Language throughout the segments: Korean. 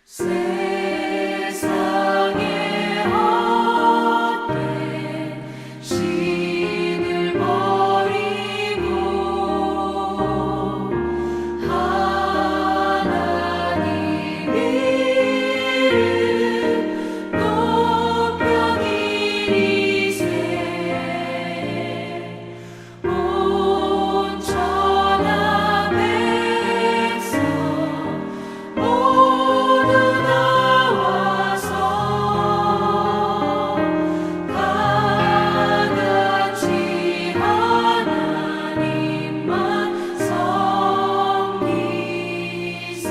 세상의 헛된 신을 버리고 하나님 이름 높여 기리세 온 천하 백성 모두 나와서 다 같이 하나님만 섬기세.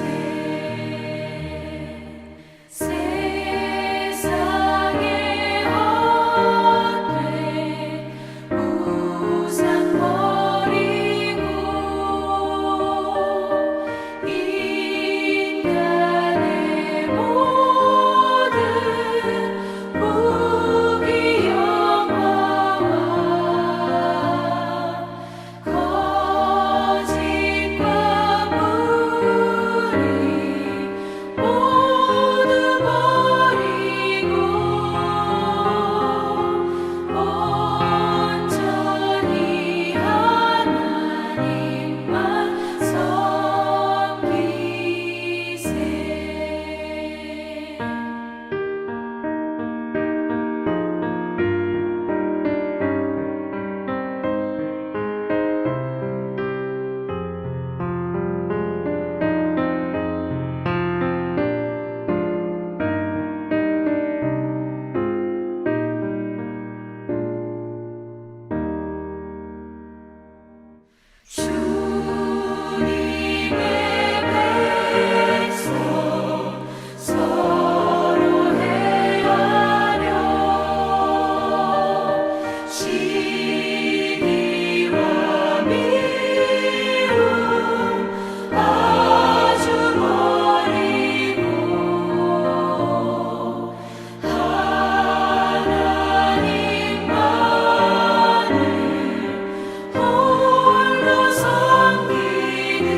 세상의 헛된 우상 버리고 인간의 모든 부귀 영화와 거짓과 불의 모두 버리고 온전히 하나님만 섬기세. 주님의 백성 서로 헤아려 시기와 미움 아주 버리고 하나님만을 홀로 섬기는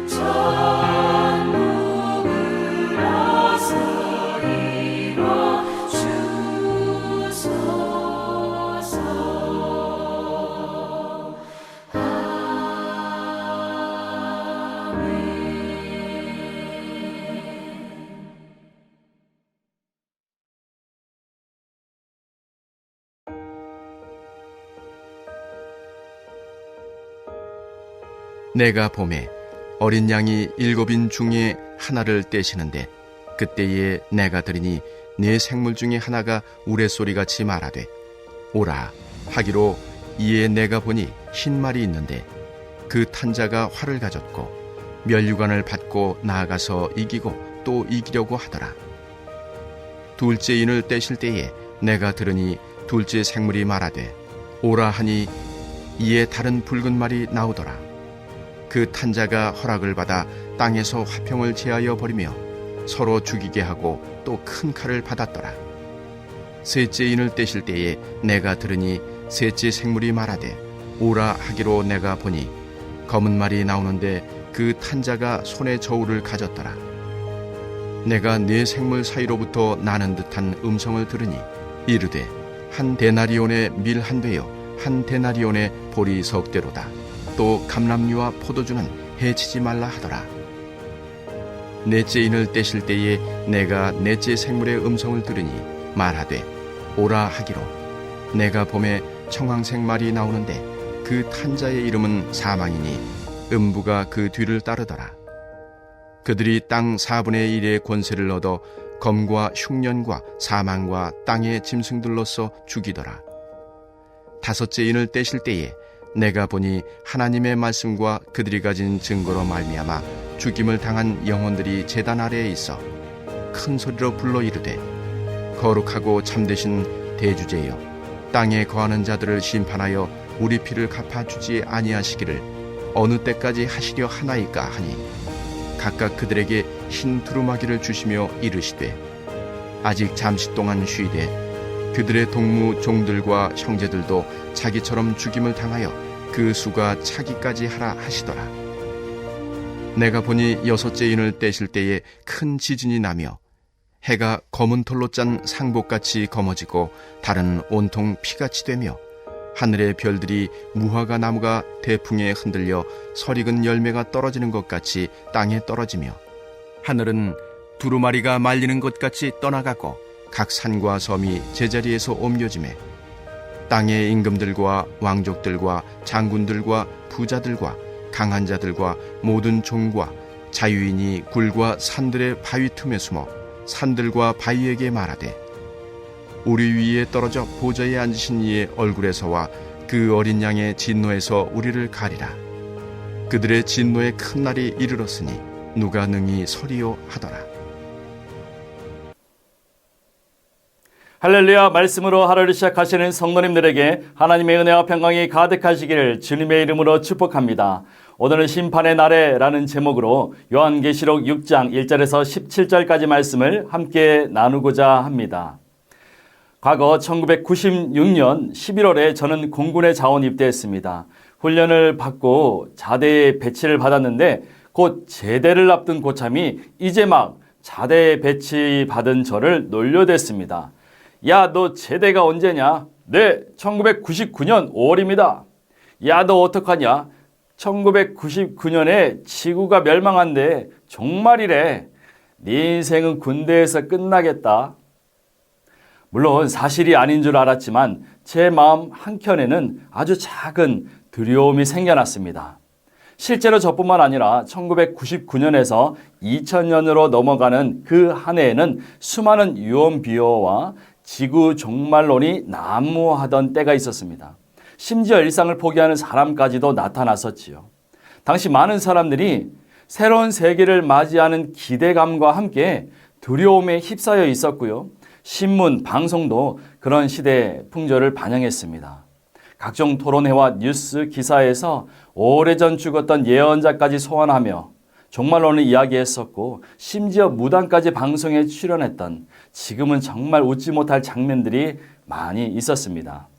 천국을 어서 이뤄 주소서. 아멘. 내가 봄에 어린 양이 7인 중에 하나를 떼시는데 그때에 내가 들으니 네 생물 중에 하나가 우레소리같이 말하되 오라 하기로 이에 내가 보니 흰 말이 있는데 그 탄자가 활을 가졌고 면류관을 받고 나아가서 이기고 또 이기려고 하더라. 둘째 인을 떼실 때에 내가 들으니 둘째 생물이 말하되 오라 하니 이에 다른 붉은 말이 나오더라. 그 탄자가 허락을 받아 땅에서 화평을 제하여 버리며 서로 죽이게 하고 또 큰 칼을 받았더라. 셋째 인을 떼실 때에 내가 들으니 셋째 생물이 말하되 오라 하기로 내가 보니 검은 말이 나오는데 그 탄자가 손에 저울을 가졌더라. 내가 네 생물 사이로부터 나는 듯한 음성을 들으니 이르되 한 데나리온의 밀 한 배요 한 데나리온의 보리 석 대로다. 또 감람류와 포도주는 해치지 말라 하더라. 넷째 인을 떼실 때에 내가 넷째 생물의 음성을 들으니 말하되 오라 하기로 내가 봄에 청황색 말이 나오는데 그 탄자의 이름은 사망이니 음부가 그 뒤를 따르더라. 그들이 땅 4분의 1의 권세를 얻어 검과 흉년과 사망과 땅의 짐승들로서 죽이더라. 다섯째 인을 떼실 때에 내가 보니 하나님의 말씀과 그들이 가진 증거로 말미암아 죽임을 당한 영혼들이 제단 아래에 있어 큰 소리로 불러 이르되 거룩하고 참되신 대주제여 땅에 거하는 자들을 심판하여 우리 피를 갚아주지 아니하시기를 어느 때까지 하시려 하나이까 하니 각각 그들에게 흰 두루마기를 주시며 이르시되 아직 잠시 동안 쉬되 그들의 동무 종들과 형제들도 자기처럼 죽임을 당하여 그 수가 차기까지 하라 하시더라. 내가 보니 여섯째 인을 떼실 때에 큰 지진이 나며 해가 검은 털로 짠 상복같이 검어지고 달은 온통 피같이 되며 하늘의 별들이 무화과 나무가 대풍에 흔들려 설익은 열매가 떨어지는 것 같이 땅에 떨어지며 하늘은 두루마리가 말리는 것 같이 떠나가고 각 산과 섬이 제자리에서 옮겨지매 땅의 임금들과 왕족들과 장군들과 부자들과 강한 자들과 모든 종과 자유인이 굴과 산들의 바위 틈에 숨어 산들과 바위에게 말하되 우리 위에 떨어져 보좌에 앉으신 이의 얼굴에서와 그 어린 양의 진노에서 우리를 가리라. 그들의 진노의 큰 날이 이르렀으니 누가 능히 서리요 하더라. 할렐루야. 말씀으로 하루를 시작하시는 성도님들에게 하나님의 은혜와 평강이 가득하시기를 주님의 이름으로 축복합니다. 오늘은 심판의 날에라는 제목으로 요한계시록 6장 1절에서 17절까지 말씀을 함께 나누고자 합니다. 과거 1996년 11월에 저는 공군에 자원 입대했습니다. 훈련을 받고 자대에 배치를 받았는데 곧 제대를 앞둔 고참이 이제 막 자대에 배치 받은 저를 놀려댔습니다. 야, 너 제대가 언제냐? 네, 1999년 5월입니다. 야, 너 어떡하냐? 1999년에 지구가 멸망한데 정말이래. 네 인생은 군대에서 끝나겠다. 물론 사실이 아닌 줄 알았지만 제 마음 한켠에는 아주 작은 두려움이 생겨났습니다. 실제로 저뿐만 아니라 1999년에서 2000년으로 넘어가는 그 한 해에는 수많은 유언비어와 지구 종말론이 난무하던 때가 있었습니다. 심지어 일상을 포기하는 사람까지도 나타났었지요. 당시 많은 사람들이 새로운 세계를 맞이하는 기대감과 함께 두려움에 휩싸여 있었고요. 신문, 방송도 그런 시대의 풍조를 반영했습니다. 각종 토론회와 뉴스 기사에서 오래전 죽었던 예언자까지 소환하며 종말론을 이야기했었고 심지어 무당까지 방송에 출연했던 지금은 정말 웃지 못할 장면들이 많이 있었습니다.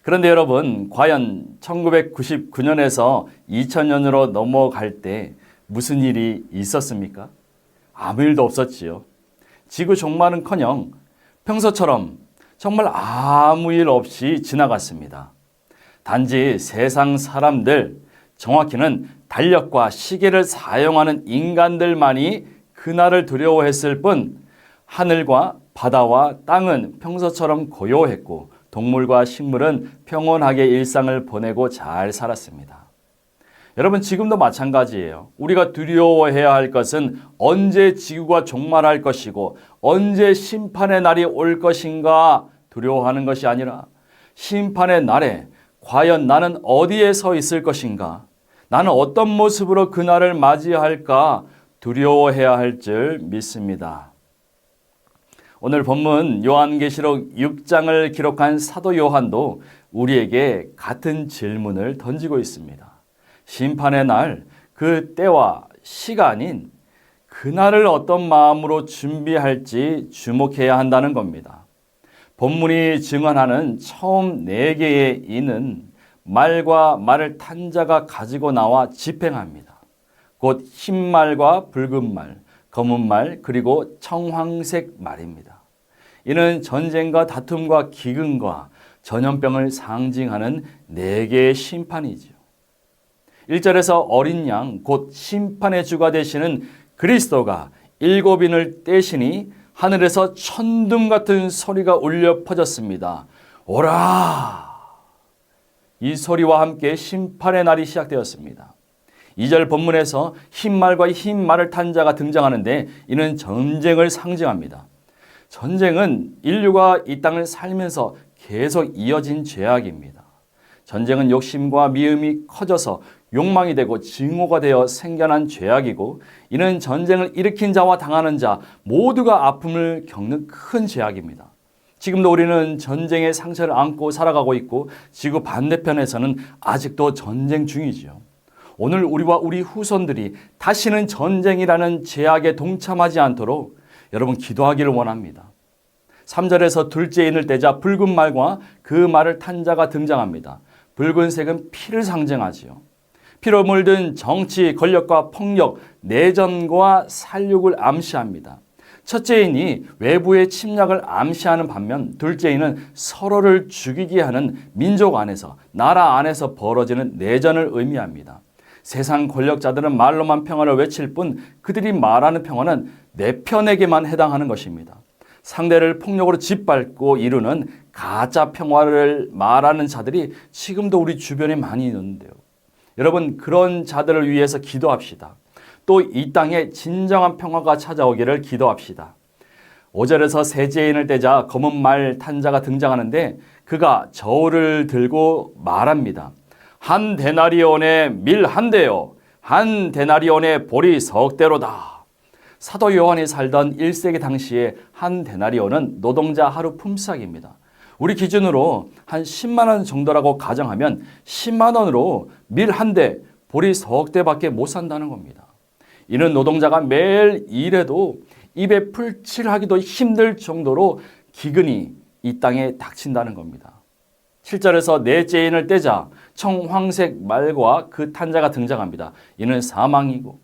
그런데 여러분, 과연 1999년에서 2000년으로 넘어갈 때 무슨 일이 있었습니까? 아무 일도 없었지요. 지구 종말은커녕 평소처럼 정말 아무 일 없이 지나갔습니다. 단지 세상 사람들, 정확히는 달력과 시계를 사용하는 인간들만이 그날을 두려워했을 뿐 하늘과 바다와 땅은 평소처럼 고요했고 동물과 식물은 평온하게 일상을 보내고 잘 살았습니다. 여러분, 지금도 마찬가지예요. 우리가 두려워해야 할 것은 언제 지구가 종말할 것이고 언제 심판의 날이 올 것인가 두려워하는 것이 아니라 심판의 날에 과연 나는 어디에 서 있을 것인가, 나는 어떤 모습으로 그날을 맞이할까 두려워해야 할 줄 믿습니다. 오늘 본문 요한계시록 6장을 기록한 사도 요한도 우리에게 같은 질문을 던지고 있습니다. 심판의 날, 그 때와 시간인 그날을 어떤 마음으로 준비할지 주목해야 한다는 겁니다. 본문이 증언하는 처음 4개의 인은 말과 말을 탄 자가 가지고 나와 집행합니다. 곧 흰 말과 붉은 말, 검은 말, 그리고 청황색 말입니다. 이는 전쟁과 다툼과 기근과 전염병을 상징하는 4개의 심판이지요. 1절에서 어린 양, 곧 심판의 주가 되시는 그리스도가 7인을 떼시니 하늘에서 천둥 같은 소리가 울려 퍼졌습니다. 오라! 이 소리와 함께 심판의 날이 시작되었습니다. 2절 본문에서 흰 말과 흰 말을 탄 자가 등장하는데 이는 전쟁을 상징합니다. 전쟁은 인류가 이 땅을 살면서 계속 이어진 죄악입니다. 전쟁은 욕심과 미움이 커져서 욕망이 되고 증오가 되어 생겨난 죄악이고 이는 전쟁을 일으킨 자와 당하는 자 모두가 아픔을 겪는 큰 죄악입니다. 지금도 우리는 전쟁의 상처를 안고 살아가고 있고 지구 반대편에서는 아직도 전쟁 중이지요. 오늘 우리와 우리 후손들이 다시는 전쟁이라는 죄악에 동참하지 않도록 여러분 기도하기를 원합니다. 3절에서 둘째 인을 떼자 붉은 말과 그 말을 탄 자가 등장합니다. 붉은색은 피를 상징하지요. 피로 물든 정치, 권력과 폭력, 내전과 살육을 암시합니다. 첫째인이 외부의 침략을 암시하는 반면 둘째인은 서로를 죽이게 하는 민족 안에서, 나라 안에서 벌어지는 내전을 의미합니다. 세상 권력자들은 말로만 평화를 외칠 뿐 그들이 말하는 평화는 내 편에게만 해당하는 것입니다. 상대를 폭력으로 짓밟고 이루는 가짜 평화를 말하는 자들이 지금도 우리 주변에 많이 있는데요. 여러분, 그런 자들을 위해서 기도합시다. 또 이 땅에 진정한 평화가 찾아오기를 기도합시다. 5절에서 세제인을 떼자 검은 말 탄 자가 등장하는데 그가 저울을 들고 말합니다. 한 데나리온에 밀 한 대요. 한 데나리온에 보리 석 대로다. 사도 요한이 살던 1세기 당시에 한 데나리온은 노동자 하루 품삯입니다. 우리 기준으로 한 10만 원 정도라고 가정하면 10만 원으로 밀 한 대, 보리 석 대밖에 못 산다는 겁니다. 이는 노동자가 매일 일해도 입에 풀칠하기도 힘들 정도로 기근이 이 땅에 닥친다는 겁니다. 7절에서 넷째인을 떼자 청황색 말과 그 탄자가 등장합니다. 이는 사망이고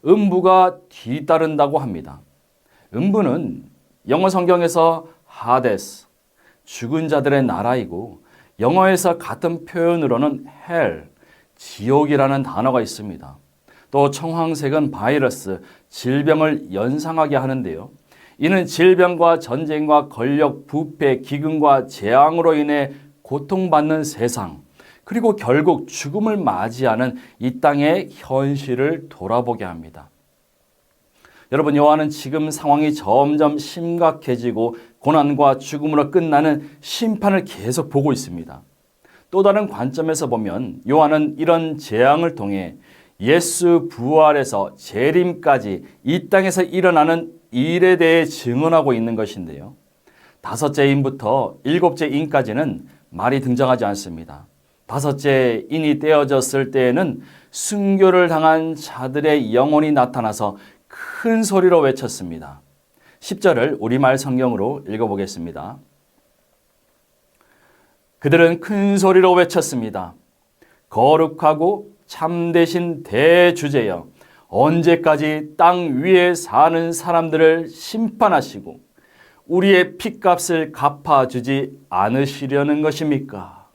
음부가 뒤따른다고 합니다. 음부는 영어 성경에서 하데스, 죽은 자들의 나라이고 영어에서 같은 표현으로는 hell, 지옥이라는 단어가 있습니다. 또 청황색은 바이러스, 질병을 연상하게 하는데요. 이는 질병과 전쟁과 권력, 부패, 기근과 재앙으로 인해 고통받는 세상, 그리고 결국 죽음을 맞이하는 이 땅의 현실을 돌아보게 합니다. 여러분, 요한은 지금 상황이 점점 심각해지고 고난과 죽음으로 끝나는 심판을 계속 보고 있습니다. 또 다른 관점에서 보면 요한은 이런 재앙을 통해 예수 부활에서 재림까지 이 땅에서 일어나는 일에 대해 증언하고 있는 것인데요. 5째 인부터 7째 인까지는 말이 등장하지 않습니다. 5째 인이 떼어졌을 때에는 순교를 당한 자들의 영혼이 나타나서 큰 소리로 외쳤습니다. 10절을 우리말 성경으로 읽어보겠습니다. 그들은 큰 소리로 외쳤습니다. 거룩하고 참되신 대주제여, 언제까지 땅 위에 사는 사람들을 심판하시고 우리의 핏값을 갚아주지 않으시려는 것입니까?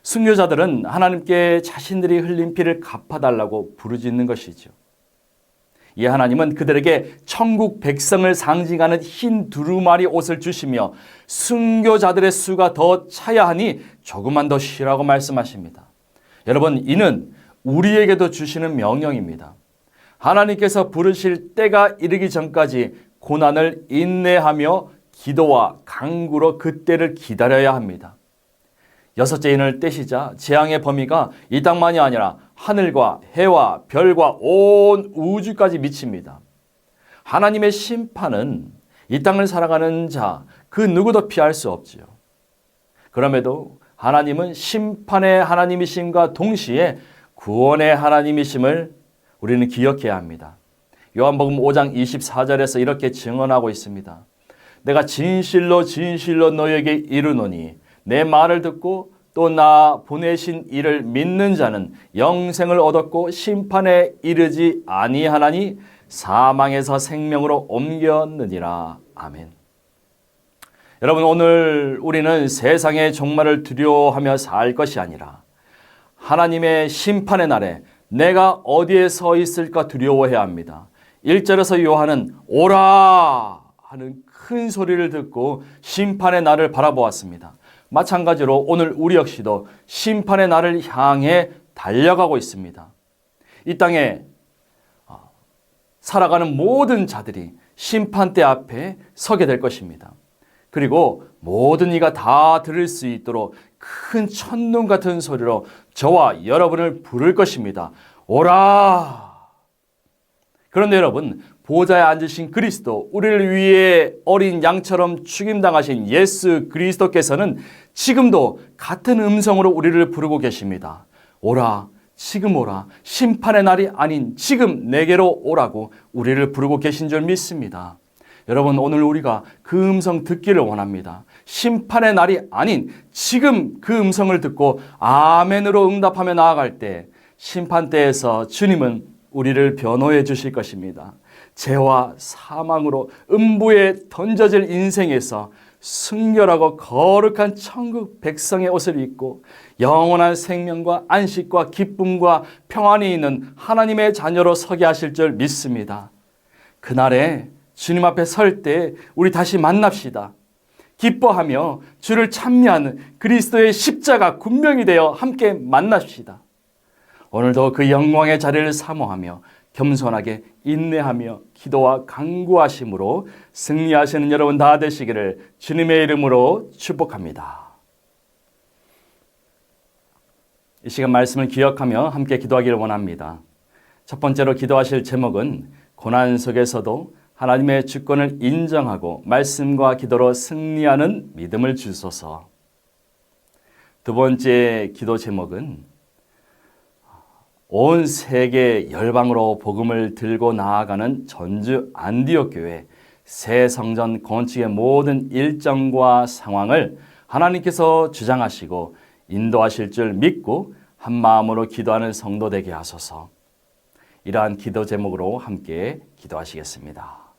순교자들은 하나님께 자신들이 흘린 피를 갚아달라고 부르짖는 것이죠. 이 하나님은 그들에게 천국 백성을 상징하는 흰 두루마리 옷을 주시며 순교자들의 수가 더 차야 하니 조금만 더 쉬라고 말씀하십니다. 여러분, 이는 우리에게도 주시는 명령입니다. 하나님께서 부르실 때가 이르기 전까지 고난을 인내하며 기도와 간구로 그때를 기다려야 합니다. 6째 인을 떼시자 재앙의 범위가 이 땅만이 아니라 하늘과 해와 별과 온 우주까지 미칩니다. 하나님의 심판은 이 땅을 살아가는 자, 그 누구도 피할 수 없지요. 그럼에도 하나님은 심판의 하나님이심과 동시에 구원의 하나님이심을 우리는 기억해야 합니다. 요한복음 5장 24절에서 이렇게 증언하고 있습니다. 내가 진실로 진실로 너에게 이르노니 내 말을 듣고 또 나 보내신 이를 믿는 자는 영생을 얻었고 심판에 이르지 아니하나니 사망에서 생명으로 옮겼느니라. 아멘. 여러분, 오늘 우리는 세상의 종말을 두려워하며 살 것이 아니라 하나님의 심판의 날에 내가 어디에 서 있을까 두려워해야 합니다. 1절에서 요한은 오라 하는 큰 소리를 듣고 심판의 날을 바라보았습니다. 마찬가지로 오늘 우리 역시도 심판의 날을 향해 달려가고 있습니다. 이 땅에 살아가는 모든 자들이 심판대 앞에 서게 될 것입니다. 그리고 모든 이가 다 들을 수 있도록 큰 천둥 같은 소리로 저와 여러분을 부를 것입니다. 오라! 그런데 여러분, 보좌에 앉으신 그리스도, 우리를 위해 어린 양처럼 죽임당하신 예수 그리스도께서는 지금도 같은 음성으로 우리를 부르고 계십니다. 오라, 지금 오라, 심판의 날이 아닌 지금 내게로 오라고 우리를 부르고 계신 줄 믿습니다. 여러분, 오늘 우리가 그 음성 듣기를 원합니다. 심판의 날이 아닌 지금 그 음성을 듣고 아멘으로 응답하며 나아갈 때 심판대에서 주님은 우리를 변호해 주실 것입니다. 죄와 사망으로 음부에 던져질 인생에서 순결하고 거룩한 천국 백성의 옷을 입고 영원한 생명과 안식과 기쁨과 평안이 있는 하나님의 자녀로 서게 하실 줄 믿습니다. 그날에 주님 앞에 설 때 우리 다시 만납시다. 기뻐하며 주를 찬미하는 그리스도의 십자가 군명이 되어 함께 만납시다. 오늘도 그 영광의 자리를 사모하며 겸손하게 인내하며 기도와 간구하심으로 승리하시는 여러분 다 되시기를 주님의 이름으로 축복합니다. 이 시간 말씀을 기억하며 함께 기도하기를 원합니다. 첫 번째로 기도하실 제목은 고난 속에서도 하나님의 주권을 인정하고 말씀과 기도로 승리하는 믿음을 주소서. 두 번째 기도 제목은 온 세계 열방으로 복음을 들고 나아가는 전주 안디옥 교회 새 성전 건축의 모든 일정과 상황을 하나님께서 주장하시고 인도하실 줄 믿고 한 마음으로 기도하는 성도 되게 하소서. 이러한 기도 제목으로 함께 기도하시겠습니다.